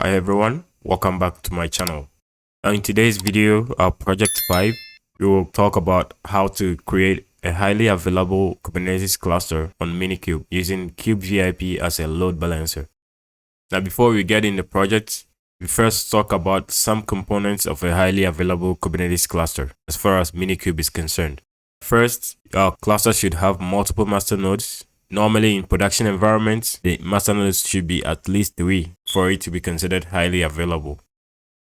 Hi everyone, welcome back to my channel. Now in today's video, our project 5, we will talk about how to create a highly available Kubernetes cluster on Minikube using kubevip as a load balancer. Now before we get in the project, we first talk about some components of a highly available Kubernetes cluster as far as Minikube is concerned. First, our cluster should have multiple master nodes. Normally in production environments, the master nodes should be at least 3 for it to be considered highly available.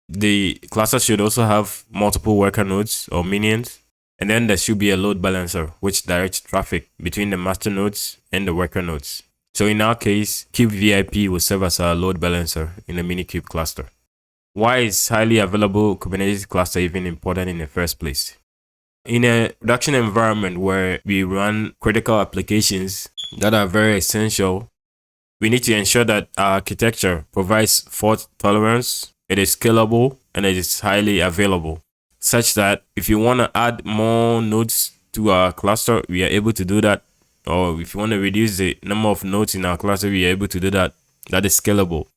The cluster should also have multiple worker nodes or minions, and then there should be a load balancer which directs traffic between the master nodes and the worker nodes. So in our case, kubevip will serve as our load balancer in the Minikube cluster. Why is highly available Kubernetes cluster even important in the first place? In a production environment where we run critical applications that are very essential, we need to ensure that our architecture provides fault tolerance, it is scalable, and it is highly available, such that if you want to add more nodes to our cluster, we are able to do that. Or if you want to reduce the number of nodes in our cluster, we are able to do that. That is scalable.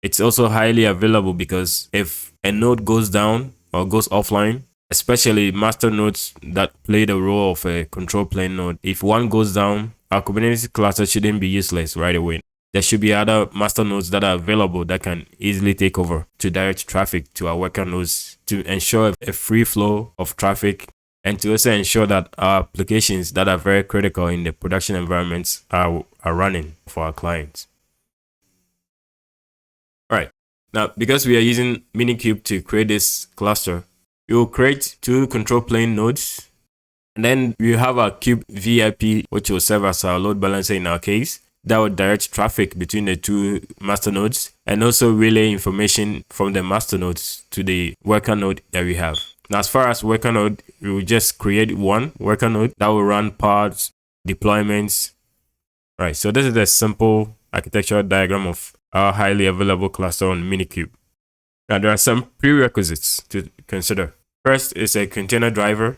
It's also highly available because if a node goes down or goes offline, especially master nodes that play the role of a control plane node, if one goes down, our Kubernetes cluster shouldn't be useless right away. There should be other master nodes that are available that can easily take over to direct traffic to our worker nodes to ensure a free flow of traffic, and to also ensure that our applications that are very critical in the production environments are running for our clients. All right. Now, because we are using Minikube to create this cluster, we will create 2 control plane nodes, and then we have our kubevip, which will serve as our load balancer in our case, that will direct traffic between the 2 master nodes and also relay information from the master nodes to the worker node that we have. Now, as far as worker node, we will just create 1 worker node that will run pods, deployments. All right, so this is a simple architectural diagram of our highly available cluster on Minikube. Now, there are some prerequisites to consider. First is a container driver.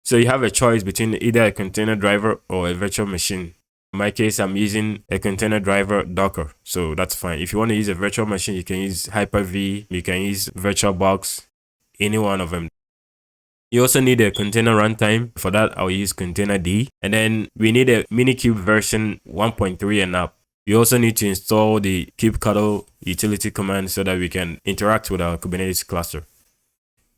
So you have a choice between either a container driver or a virtual machine. In my case, I'm using a container driver Docker, so that's fine. If you want to use a virtual machine, you can use Hyper-V, you can use VirtualBox, any one of them. You also need a container runtime. For that, I'll use Containerd. And then we need a Minikube version 1.3 and up. You also need to install the kubectl utility command so that we can interact with our Kubernetes cluster.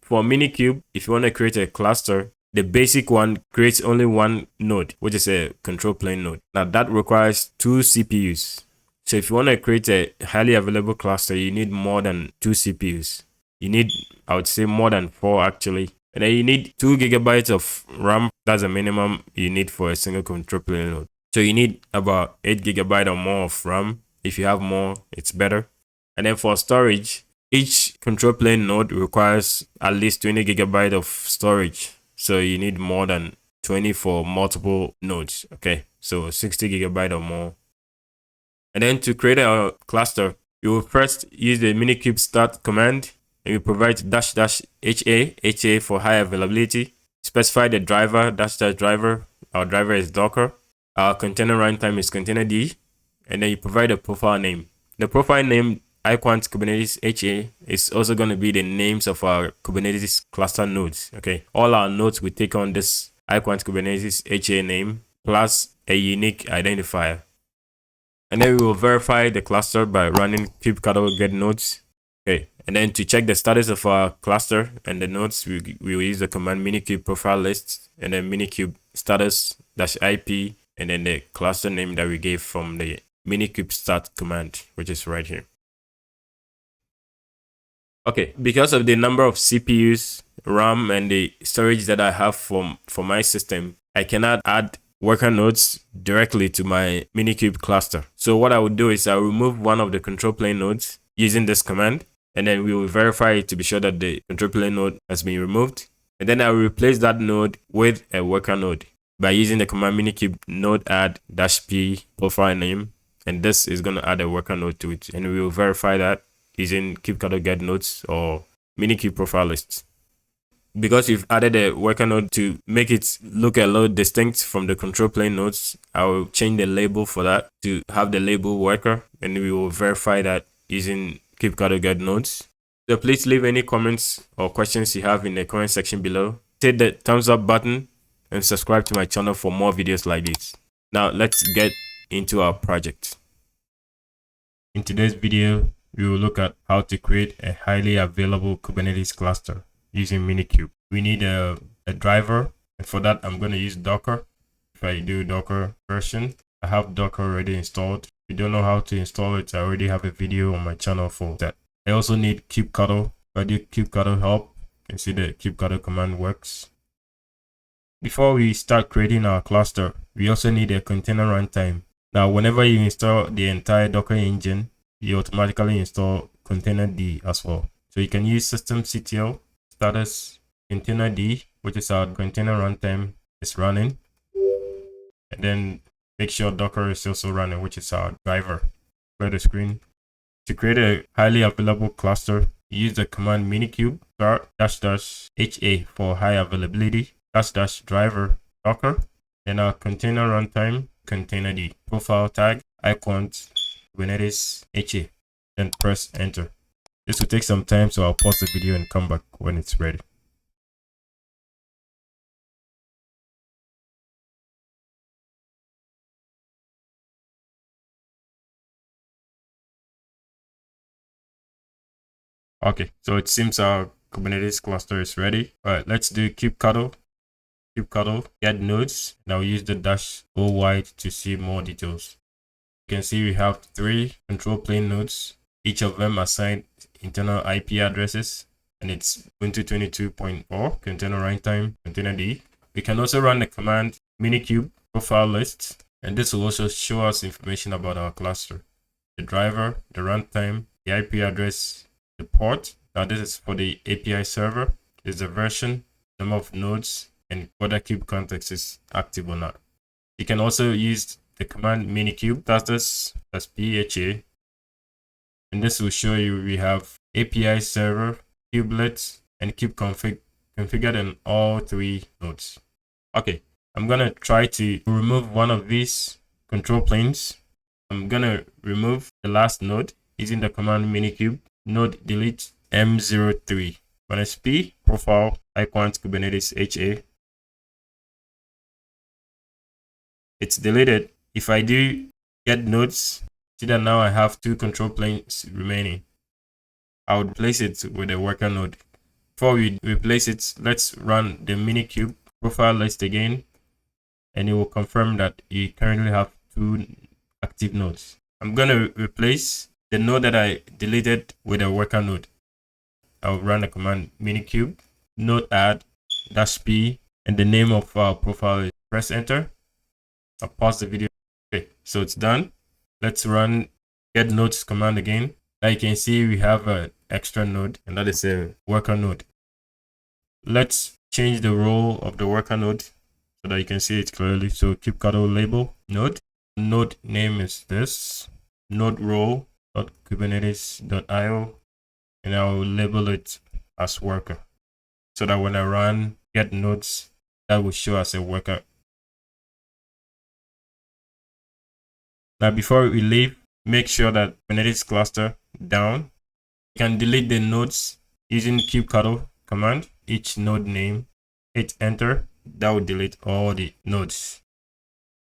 For Minikube, if you want to create a cluster, the basic one creates only 1 node, which is a control plane node. Now that requires 2 CPUs. So if you want to create a highly available cluster, you need more than 2 CPUs. You need, I would say, more than 4 actually. And then you need 2 GB of RAM. That's the minimum you need for a single control plane node. So you need about 8 GB or more of RAM. If you have more, it's better. And then for storage, each control plane node requires at least 20 GB of storage. So you need more than 20 for multiple nodes. Okay, so 60 GB or more. And then to create a cluster, you will first use the Minikube start command, and you provide --ha for high availability. Specify the driver --driver. Our driver is Docker. Our container runtime is Containerd, and then you provide a profile name. The profile name iQuant Kubernetes HA is also going to be the names of our Kubernetes cluster nodes. Okay, all our nodes will take on this iQuant Kubernetes HA name plus a unique identifier. And then we will verify the cluster by running kubectl get nodes. Okay, and then to check the status of our cluster and the nodes, we will use the command minikube profile list and then minikube status -ip and then the cluster name that we gave from the minikube start command, which is right here. Okay, because of the number of CPUs, RAM, and the storage that I have for my system, I cannot add worker nodes directly to my Minikube cluster. So what I would do is I'll remove one of the control plane nodes using this command, and then we will verify it to be sure that the control plane node has been removed. And then I'll replace that node with a worker node by using the command minikube node add -p profile name, and this is going to add a worker node to it, and we will verify that using kubectl get nodes or minikube profile lists. Because we've added a worker node to make it look a little distinct from the control plane nodes, I will change the label for that to have the label worker, and we will verify that using kubectl get nodes. So please leave any comments or questions you have in the comment section below. Hit the thumbs up button and subscribe to my channel for more videos like this. Now let's get into our project. In today's video, we will look at how to create a highly available Kubernetes cluster using Minikube. We need a driver, and for that I'm going to use Docker. If I do Docker version, I have Docker already installed. If you don't know how to install it, I already have a video on my channel for that. I also need kubectl. If I do kubectl help, you can see the kubectl command works. Before we start creating our cluster, we also need a container runtime. Now, whenever you install the entire Docker engine, you automatically install containerd as well. So you can use systemctl status containerd, which is our container runtime is running. And then make sure Docker is also running, which is our driver. Clear the screen. To create a highly available cluster, use the command minikube *#ha for high availability *driver docker. Then our container runtime containerd profile tag icons Kubernetes ha. Then press enter. This will take some time, so I'll pause the video and come back when it's ready. Okay, so it seems our Kubernetes cluster is ready. All right, let's do kubectl get nodes. Now use the -OY to see more details. You can see we have 3 control plane nodes, each of them assigned internal IP addresses, and it's Ubuntu 22.4 container runtime containerd. We can also run the command minikube profile list, and this will also show us information about our cluster: the driver, the runtime, the IP address, the port. Now this is for the API server. There's the version, number of nodes, and whether kube context is active or not. You can also use the command minikube *pha, and this will show you we have API server, kubelet, and kube config configured in all 3 nodes. Okay, I'm gonna try to remove one of these control planes. I'm gonna remove the last node using the command minikube node delete m03 -p profile icons Kubernetes ha. It's deleted. If I do get nodes, see that now I have 2 control planes remaining. I would replace it with a worker node. Before we replace it, let's run the minikube profile list again, and it will confirm that you currently have 2 active nodes. I'm gonna replace the node that I deleted with a worker node. I'll run the command minikube node add -p, and the name of our profile is. Press enter. I'll pause the video. Okay, so it's done. Let's run get nodes command again. Now you can see we have an extra node, and that is a worker node. Let's change the role of the worker node so that you can see it clearly. So kubectl label node. Node name is this. Node role.kubernetes.io, and I will label it as worker, so that when I run get nodes, that will show as a worker. Now before we leave, make sure that Kubernetes cluster down. You can delete the nodes using kubectl command, each node name, hit enter. That will delete all the nodes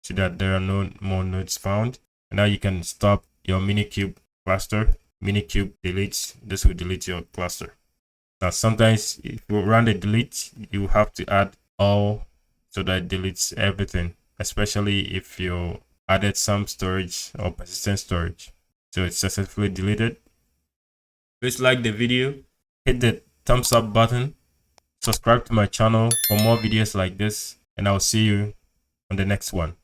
so that there are no more nodes found. And now you can stop your minikube cluster. Minikube deletes. This will delete your cluster. Now sometimes if you run the delete, you have to add all so that it deletes everything, especially if you added some storage or persistent storage. So it's successfully deleted. Please like the video, hit the thumbs up button, subscribe to my channel for more videos like this, and I'll see you on the next one.